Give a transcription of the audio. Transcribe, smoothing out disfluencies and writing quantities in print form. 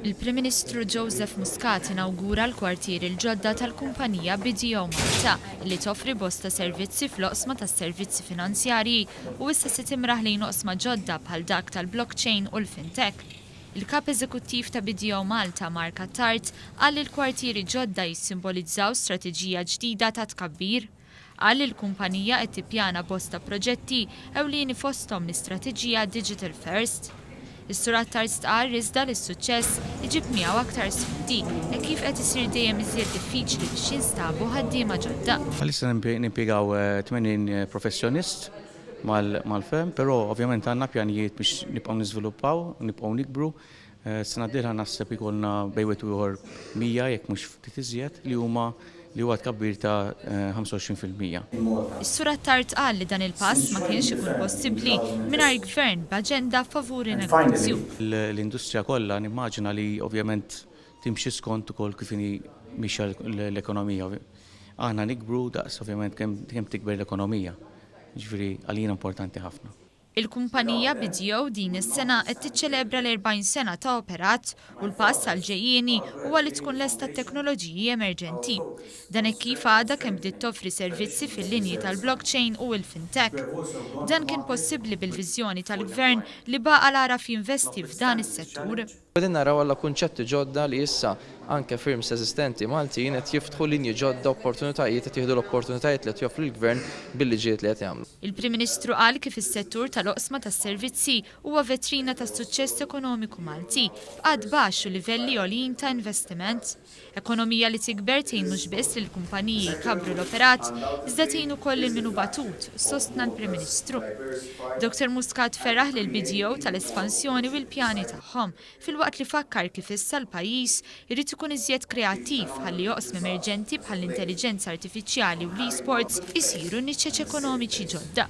Il-Prim Ministru Joseph Muscat inawgura l-kwartieri l-ġodda tal-kumpanija BDO Malta li toffri bosta servizzi fl-oqsma tas-servizzi finanzjarji u issa se timraħ lejn oqsma ġodda bħal dak tal-blockchain u l-fintech. Il-kap eżekuttiv ta' BDO Malta Mark Attard qal li l-kwartieri ġodda jissimbolizzaw strateġija ġdida ta' tkabbir. Qal li l-kumpanija qed tippjana bosta proġetti ewlieni fosthom l-istrateġija Digital First. Is-Sur Attard stqarr iżda li s-suċċess iġib miegħu aktar sfidi e kif qed isir dejjem iżjed diffiċli biex jinstabu ħaddiema ġodda. Għalissa nimpjegaw 80 professjonist mal-firm, però ovvjament għandna pjanijiet biex nibqgħu niżviluppaw, nibqgħu nikbru. Sena d-dieħla naħseb ikollna bejwet ieħor 100 jekk mhux ftit iżjed li huwa tkabbir ta' 25%. Is-Sur Attard qal li dan il-pass ma kienx ikun possibbli mingħajr gvern b'aġenda favuri negozju. L-industrija kollha nimmaġina li ovvjament timxi skont ukoll kif inhi mixja l-ekonomija. Aħna nikbru daqs ovvjament kemm tikber l-ekonomija. Ġifieri għalina importanti ħafna. Il-kumpanija BDO din is-sena qed tiċċelebra l-40 sena ta' operat u l-pass għal ġejjieni huwa li tkun lesta t-teknoloġiji emerġenti. Dan hekk kif għadha kemm bdiet toffri servizzi fil-linji tal-blockchain u l-fintech. Dan kien possibbli bil-viżjoni tal-Gvern li baqa' l-araf jinvesti f'dan is-settur. Qegħdin naraw alla kunċetti ġodda li issa anke firms eżistenti Maltin qed jiftħu linji ġodda opportunitajiet qed jieħdu l-opportunitajiet li qed joffri l-Gvern bil-liġijiet li qed jagħmlu. Il-Prim Ministru qal kif is-settur tal-oqsma tas-servizzi huwa vetrina tas-suċċess ekonomiku Malti b'qatt baxx u livelli għolin ta' investiment. Ekonomija li tikber tgħin mhux biss lill kumpaniji jkabbru l-operat iżda tgħin ukoll lil min hu batut, sostna l-Prim Ministru. Dr. Muscat ferraħ lil BDO tal-espansjoni u l-pjani tagħhom filwaqt li fakkar kif issa l-pajjiż irid ikun iżjed kreattiv ħalli oqsma emerġenti bħall-intelligenza artifiċjali u l-esports isiru niċċeċ ekonomiċi ġodda.